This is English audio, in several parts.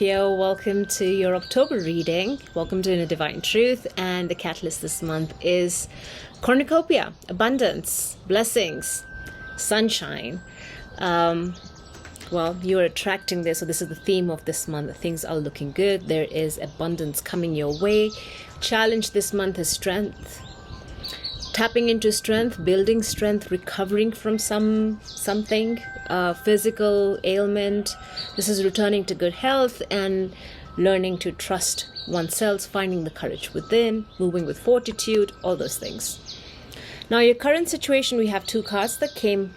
Scorpio, welcome to your October reading. Welcome to Inner Divine Truth, and the catalyst this month is cornucopia, abundance, blessings, sunshine. Well, you are attracting this, so this is the theme of this month. Things are looking good. There is abundance coming your way. Challenge this month is strength. Tapping into strength, building strength, recovering from something, physical ailment. This is returning to good health and learning to trust oneself, finding the courage within, moving with fortitude, all those things. Now, your current situation, we have two cards that came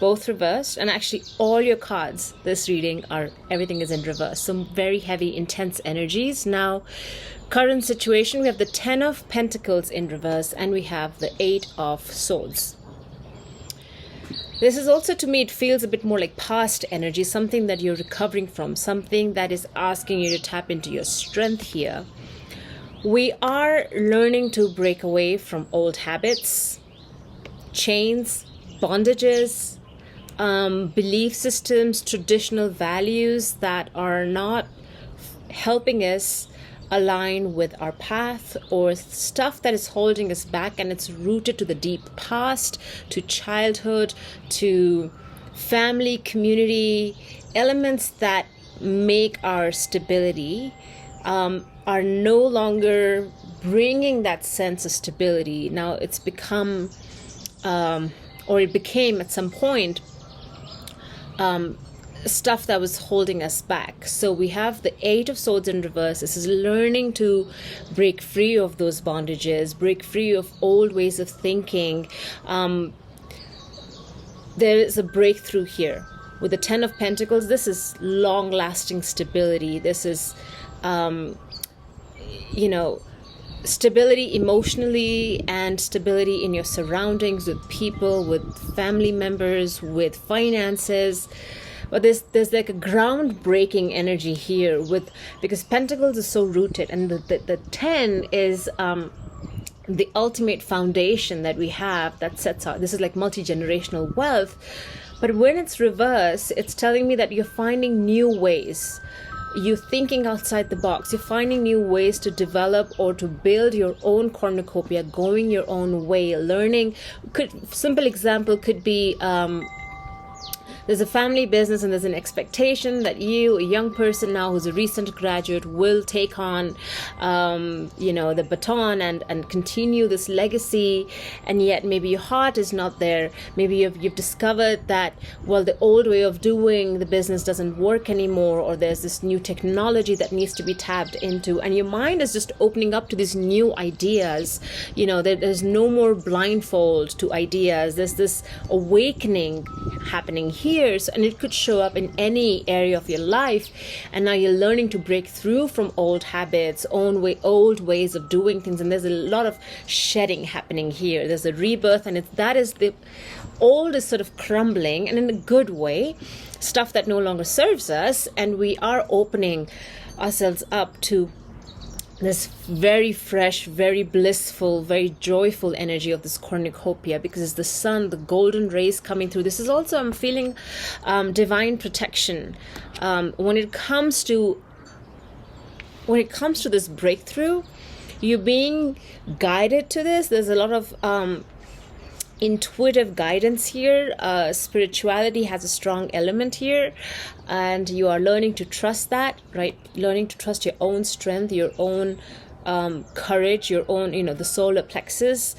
both reversed, and actually all your cards this reading everything is in reverse, some very heavy intense energies. Now, current situation, we have the 10 of Pentacles in reverse, and we have the 8 of Swords. This is also, to me, it feels a bit more like past energy, something that you're recovering from, something that is asking you to tap into your strength here. We are learning to break away from old habits, chains, bondages, belief systems, traditional values that are not helping us align with our path, or stuff that is holding us back, and it's rooted to the deep past, to childhood, to family, community, elements that make our stability are no longer bringing that sense of stability. Now it's become or it became at some point stuff that was holding us back. So we have the 8 of Swords in reverse. This is learning to break free of those bondages, break free of old ways of thinking. There is a breakthrough here. With the 10 of Pentacles, this is long-lasting stability. This is, stability emotionally and stability in your surroundings, with people, with family members, with finances. But there's like a groundbreaking energy here, because Pentacles is so rooted, and the 10 is the ultimate foundation that we have that sets out. This is like multi-generational wealth. But when it's reverse, it's telling me that you're finding new ways. You're thinking outside the box. You're finding new ways to develop or to build your own cornucopia, going your own way, learning. Simple example could be there's a family business, and there's an expectation that you, a young person now who's a recent graduate, will take on the baton and continue this legacy, and yet maybe your heart is not there. Maybe you've discovered that, well, the old way of doing the business doesn't work anymore, or there's this new technology that needs to be tapped into, and your mind is just opening up to these new ideas. There's no more blindfold to ideas. There's this awakening happening here. And it could show up in any area of your life, and now you're learning to break through from old habits, old ways of doing things, and there's a lot of shedding happening here. There's a rebirth, and that is the old is sort of crumbling, and in a good way, stuff that no longer serves us, and we are opening ourselves up to this very fresh, very blissful, very joyful energy of this cornucopia, because it's the sun, the golden rays coming through. This is also, I'm feeling divine protection. When it comes to this breakthrough, you're being guided to this. There's a lot of intuitive guidance here. Spirituality has a strong element here, and you are learning to trust that, right? Learning to trust your own strength, your own courage, your own, the solar plexus.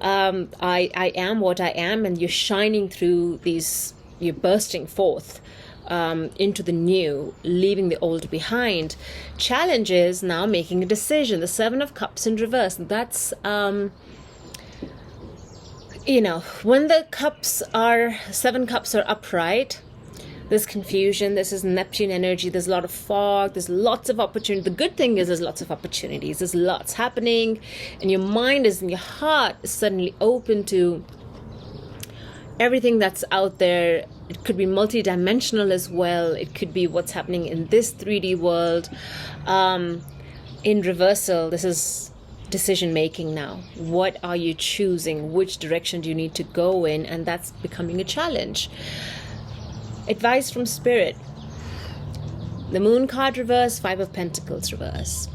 I am what I am, and you're shining through these, you're bursting forth into the new, leaving the old behind. Challenge is now making a decision. The 7 of Cups in reverse. That's when the 7 cups are upright, there's confusion. This is Neptune energy. There's a lot of fog. There's lots of opportunity. The good thing is there's lots of opportunities. There's lots happening, and your mind and your heart is suddenly open to everything that's out there. It could be multidimensional as well. It could be what's happening in this 3D world. In reversal, this is decision making now. What are you choosing? Which direction do you need to go in? And that's becoming a challenge. Advice from Spirit. The Moon card reverse, Five of Pentacles reverse.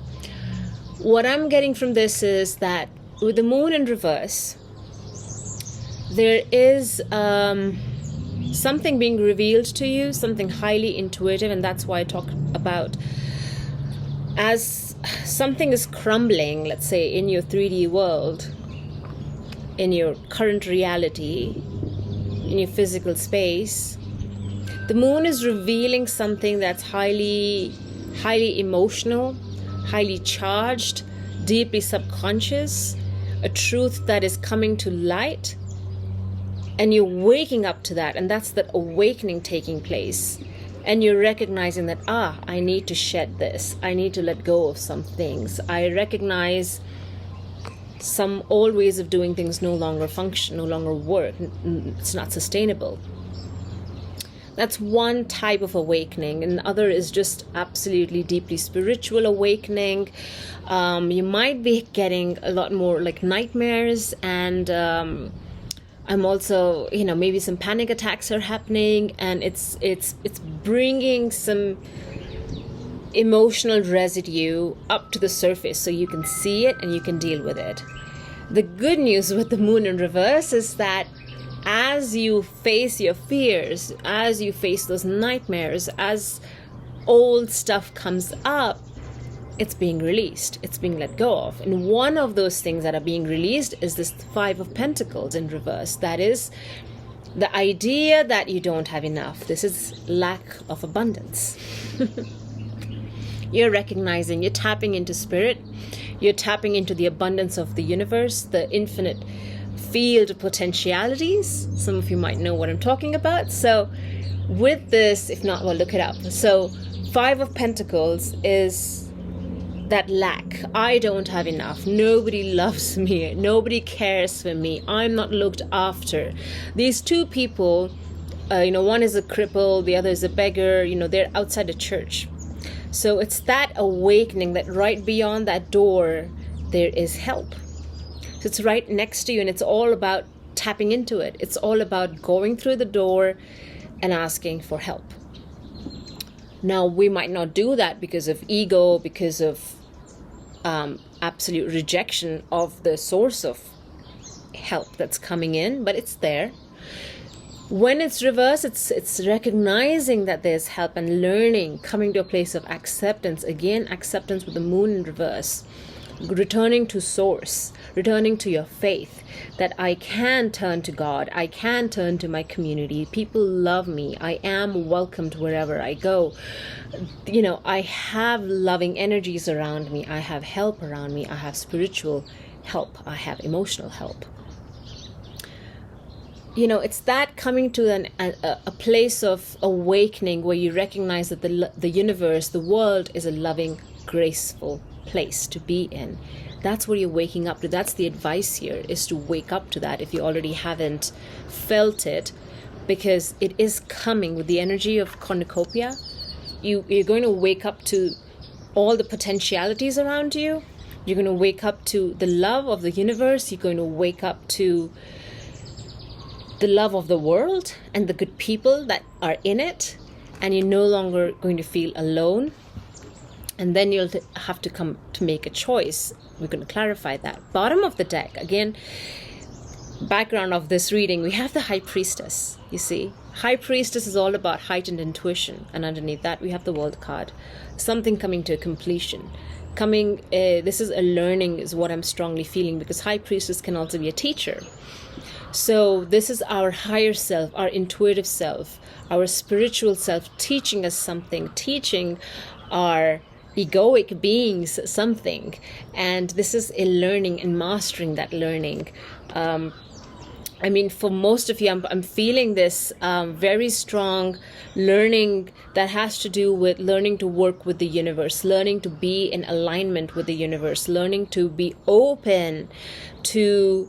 What I'm getting from this is that with the Moon in reverse, there is something being revealed to you, something highly intuitive, and that's why I talk about as something is crumbling, let's say, in your 3D world, in your current reality, in your physical space. The Moon is revealing something that's highly emotional, highly charged, deeply subconscious, a truth that is coming to light, and you're waking up to that, and that's that awakening taking place. And you're recognizing that, I need to shed this. I need to let go of some things. I recognize some old ways of doing things no longer function, no longer work. It's not sustainable. That's one type of awakening. And the other is just absolutely deeply spiritual awakening. You might be getting a lot more like nightmares, and I'm also, maybe some panic attacks are happening, and it's bringing some emotional residue up to the surface so you can see it and you can deal with it. The good news with the Moon in reverse is that as you face your fears, as you face those nightmares, as old stuff comes up, it's being released, it's being let go of. And one of those things that are being released is this Five of Pentacles in reverse. That is the idea that you don't have enough. This is lack of abundance. You're recognizing, you're tapping into spirit, you're tapping into the abundance of the universe, the infinite field of potentialities. Some of you might know what I'm talking about. So with this, if not, well, look it up. So Five of Pentacles is that lack. I don't have enough. Nobody loves me. Nobody cares for me. I'm not looked after. These two people, one is a cripple, the other is a beggar, they're outside the church. So it's that awakening that right beyond that door, there is help. So it's right next to you, and it's all about tapping into it. It's all about going through the door and asking for help. Now, we might not do that because of ego, because of absolute rejection of the source of help that's coming in, but it's there. When it's reversed, it's recognizing that there's help and learning, coming to a place of acceptance. Again, acceptance with the Moon in reverse. Returning to source, returning to your faith, that I can turn to God, I can turn to my community, people love me, I am welcomed wherever I go. I have loving energies around me, I have help around me, I have spiritual help, I have emotional help. It's that coming to a place of awakening where you recognize that the universe, the world is a loving, graceful place to be in. That's what you're waking up to. That's the advice here, is to wake up to that if you already haven't felt it, because it is coming with the energy of cornucopia. You're going to wake up to all the potentialities around you. You're going to wake up to the love of the universe. You're going to wake up to the love of the world and the good people that are in it, and you're no longer going to feel alone. And then you'll have to come to make a choice. We're going to clarify that. Bottom of the deck, again, background of this reading, we have the High Priestess, you see. High Priestess is all about heightened intuition. And underneath that, we have the World card. Something coming to a completion. This is a learning is what I'm strongly feeling, because High Priestess can also be a teacher. So this is our higher self, our intuitive self, our spiritual self teaching us something, teaching our egoic beings something, and this is a learning and mastering that learning. For most of you, I'm feeling this very strong learning that has to do with learning to work with the universe, learning to be in alignment with the universe, learning to be open to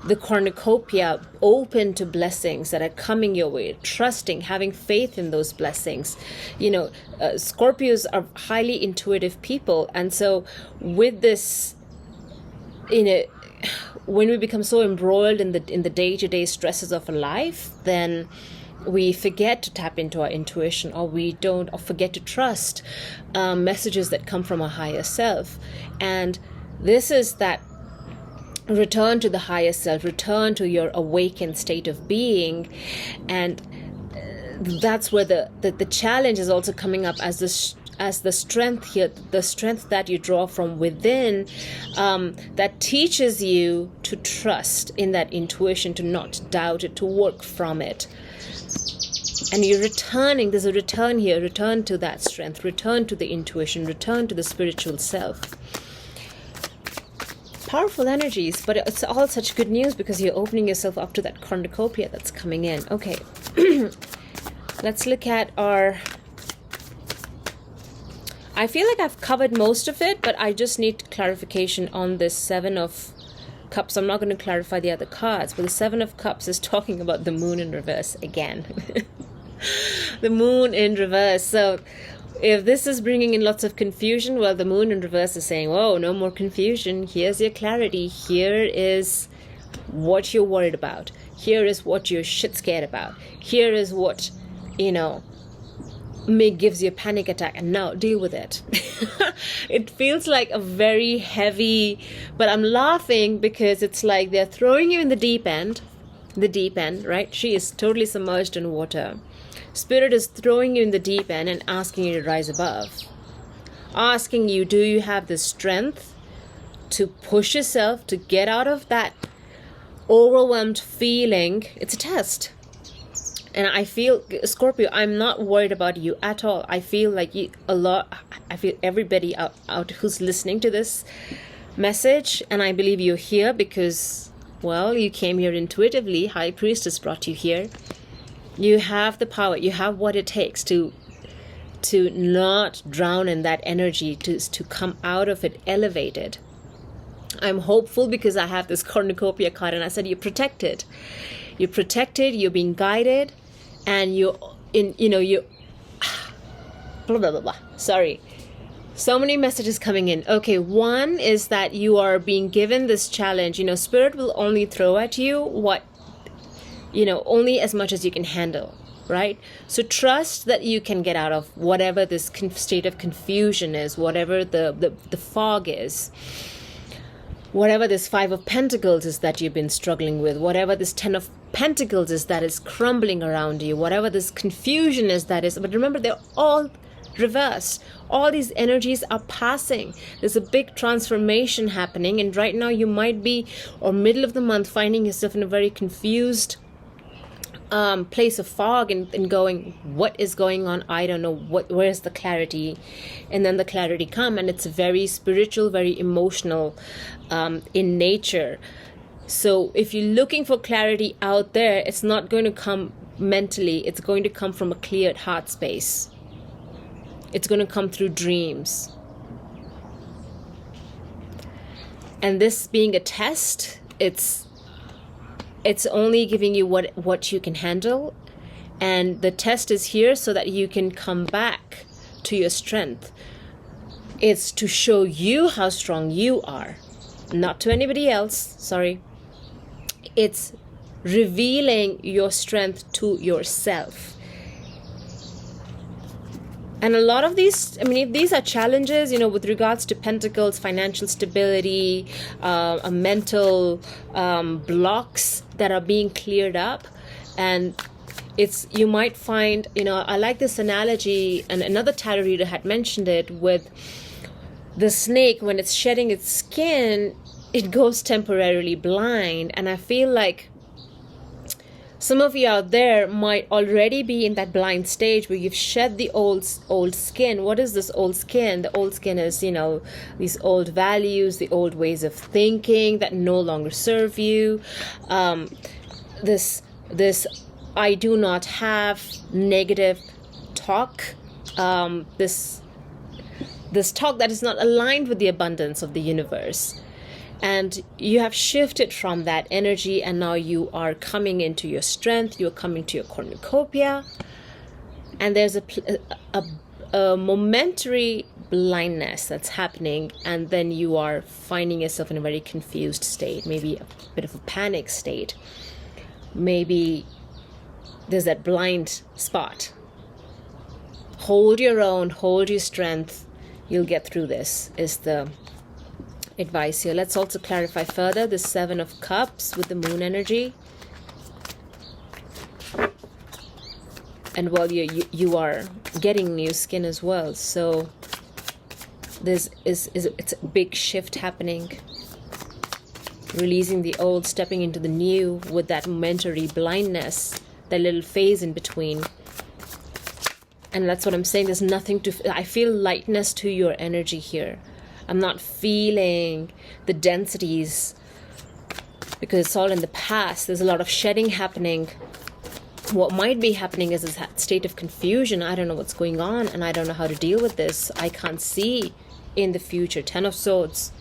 the cornucopia, open to blessings that are coming your way, trusting, having faith in those blessings. Scorpios are highly intuitive people, and so with this, when we become so embroiled in the day-to-day stresses of life, then we forget to tap into our intuition, or we don't, or forget to trust messages that come from our higher self. And this is that return to the higher self, return to your awakened state of being. And that's where the challenge is also coming up as the strength here, the strength that you draw from within, that teaches you to trust in that intuition, to not doubt it, to work from it. And you're returning, there's a return here, return to that strength, return to the intuition, return to the spiritual self. Powerful energies, but it's all such good news because you're opening yourself up to that cornucopia that's coming in. Okay, let's look at our... I feel like I've covered most of it, but I just need clarification on this Seven of Cups. I'm not going to clarify the other cards, but the Seven of Cups is talking about the moon in reverse again. The moon in reverse. So if this is bringing in lots of confusion, well, the moon in reverse is saying, whoa, no more confusion. Here's your clarity. Here is what you're worried about. Here is what you're shit scared about. Here is what, gives you a panic attack, and now deal with it. It feels like a very heavy, but I'm laughing because it's like they're throwing you in the deep end, right? She is totally submerged in water. Spirit is throwing you in the deep end and asking you to rise above. Asking you, do you have the strength to push yourself to get out of that overwhelmed feeling? It's a test. And I feel, Scorpio, I'm not worried about you at all. I feel like I feel everybody out who's listening to this message, and I believe you're here because, well, you came here intuitively. High Priestess brought you here. You have the power. You have what it takes to not drown in that energy, to come out of it elevated. I'm hopeful because I have this cornucopia card, and I said you're protected. You're protected, you're being guided, and you're blah, blah, blah, blah. Sorry. So many messages coming in. Okay, one is that you are being given this challenge. Spirit will only throw at you what, only as much as you can handle, right? So trust that you can get out of whatever this state of confusion is, whatever the fog is. Whatever this Five of Pentacles is that you've been struggling with, whatever this Ten of Pentacles is that is crumbling around you, whatever this confusion is that is, but remember, they're all reversed. All these energies are passing. There's a big transformation happening, and right now you might be, or middle of the month, finding yourself in a very confused place of fog and going, what is going on? I don't know. Where's the clarity? And then the clarity come, and it's very spiritual, very emotional in nature. So if you're looking for clarity out there, it's not going to come mentally. It's going to come from a cleared heart space. It's going to come through dreams. And this being a test, it's only giving you what you can handle. And the test is here so that you can come back to your strength. It's to show you how strong you are, not to anybody else. Sorry. It's revealing your strength to yourself. And a lot of these, if these are challenges, with regards to pentacles, financial stability, mental blocks that are being cleared up. And you might find, I like this analogy, and another tarot reader had mentioned it, with the snake, when it's shedding its skin, it goes temporarily blind. And I feel like some of you out there might already be in that blind stage where you've shed the old skin. What is this old skin? The old skin is, these old values, the old ways of thinking that no longer serve you. This I do not have negative talk. This talk that is not aligned with the abundance of the universe. And you have shifted from that energy, and now you are coming into your strength. You're coming to your cornucopia, and there's a momentary blindness that's happening, and then you are finding yourself in a very confused state, maybe a bit of a panic state, maybe there's that blind spot. Hold your own, hold your strength. You'll get through this, is the advice here. Let's also clarify further the Seven of Cups with the moon energy. And well, you are getting new skin as well. So it's a big shift happening. Releasing the old, stepping into the new with that momentary blindness, that little phase in between. And that's what I'm saying. There's nothing to... I feel lightness to your energy here. I'm not feeling the densities because it's all in the past. There's a lot of shedding happening. What might be happening is a state of confusion. I don't know what's going on and I don't know how to deal with this. I can't see in the future. Ten of Swords.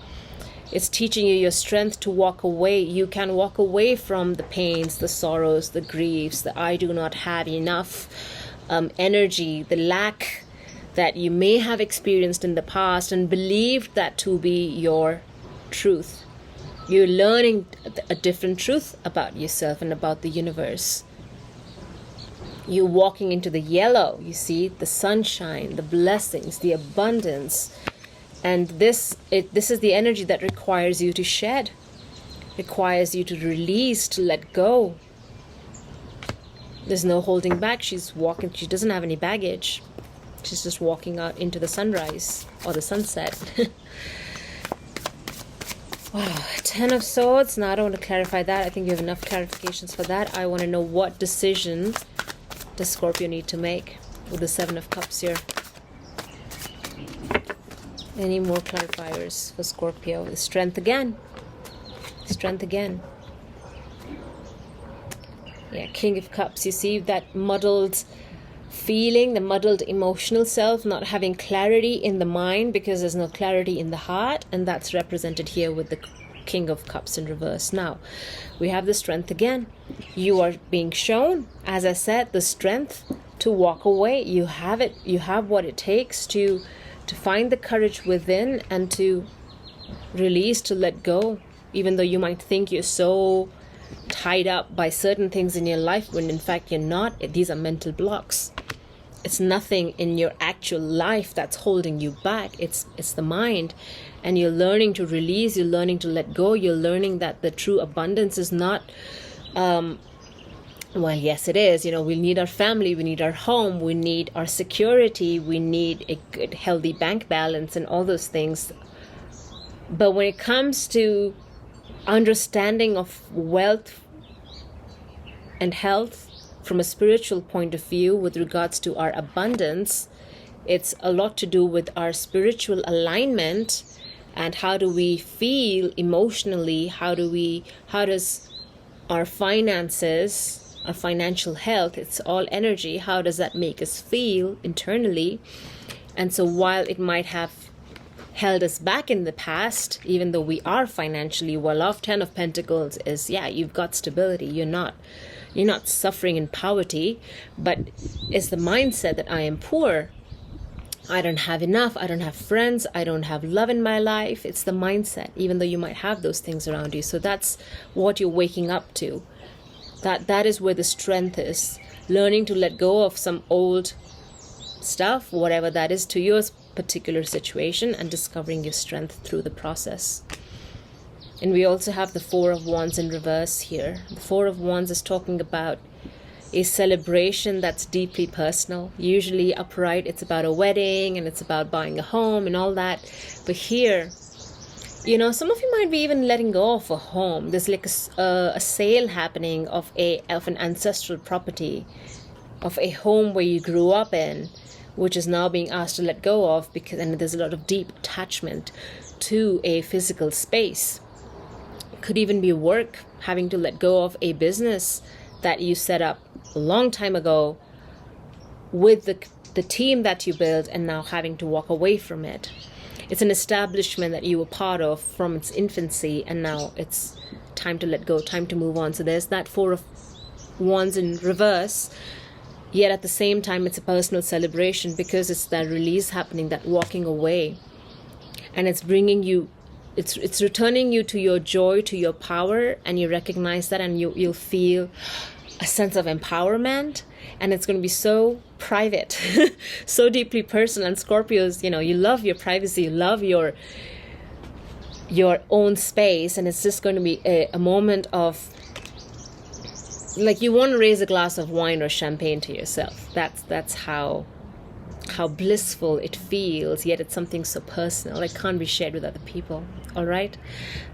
It's teaching you your strength to walk away. You can walk away from the pains, the sorrows, the griefs, the I do not have enough energy, the lack that you may have experienced in the past and believed that to be your truth. You're learning a different truth about yourself and about the universe. You're walking into the yellow, you see, the sunshine, the blessings, the abundance. And this is the energy that requires you to shed, requires you to release, to let go. There's no holding back. She's walking, she doesn't have any baggage. She's just walking out into the sunrise or the sunset. Wow, Ten of Swords. Now I don't want to clarify that. I think you have enough clarifications for that. I want to know what decision does Scorpio need to make with the Seven of Cups here. Any more clarifiers for Scorpio? The Strength again. Strength again. Yeah, King of Cups. You see that muddled feeling, the muddled emotional self, not having clarity in the mind because there's no clarity in the heart. And that's represented here with the King of Cups in reverse. Now, we have the Strength again. You are being shown, as I said, the strength to walk away. You have it. You have what it takes to find the courage within and to release, to let go, even though you might think you're so tied up by certain things in your life when in fact you're not. These are mental blocks. It's nothing in your actual life that's holding you back. It's the mind. And you're learning to release, you're learning to let go, you're learning that the true abundance is not well, yes, it is. You know, we need our family, we need our home, we need our security, we need a good, healthy bank balance and all those things. But when it comes to understanding of wealth and health from a spiritual point of view with regards to our abundance, it's a lot to do with our spiritual alignment and how do we feel emotionally, how does our finances, our financial health, it's all energy. How does that make us feel internally? And so while it might have held us back in the past, even though we are financially well off, Ten of Pentacles is, yeah, you've got stability. You're not suffering in poverty, but it's the mindset that I am poor. I don't have enough. I don't have friends. I don't have love in my life. It's the mindset, even though you might have those things around you. So that's what you're waking up to. That is where the strength is. Learning to let go of some old stuff, whatever that is to your particular situation, and discovering your strength through the process. And we also have the Four of Wands in reverse here. The Four of Wands is talking about a celebration that's deeply personal. Usually upright, it's about a wedding and it's about buying a home and all that. But here, you know, some of you might be even letting go of a home. There's like a sale happening of an ancestral property, of a home where you grew up in, which is now being asked to let go of and there's a lot of deep attachment to a physical space. It could even be work, having to let go of a business that you set up a long time ago with the team that you built and now having to walk away from it. It's an establishment that you were part of from its infancy, and now it's time to let go, time to move on. So there's that Four of Wands in reverse. Yet at the same time, it's a personal celebration because it's that release happening, that walking away. And it's bringing you, it's returning you to your joy, to your power, and you recognize that, and you'll feel a sense of empowerment, and it's going to be so private, so deeply personal. And Scorpios, you love your privacy, you love your own space, and it's just going to be a moment of, like, you want to raise a glass of wine or champagne to yourself. That's how blissful it feels, yet it's something so personal. It can't be shared with other people. All right,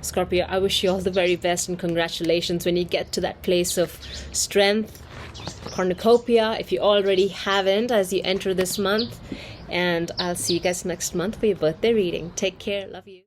Scorpio, I wish you all the very best, and congratulations when you get to that place of strength, cornucopia, if you already haven't, as you enter this month. And I'll see you guys next month for your birthday reading. Take care. Love you.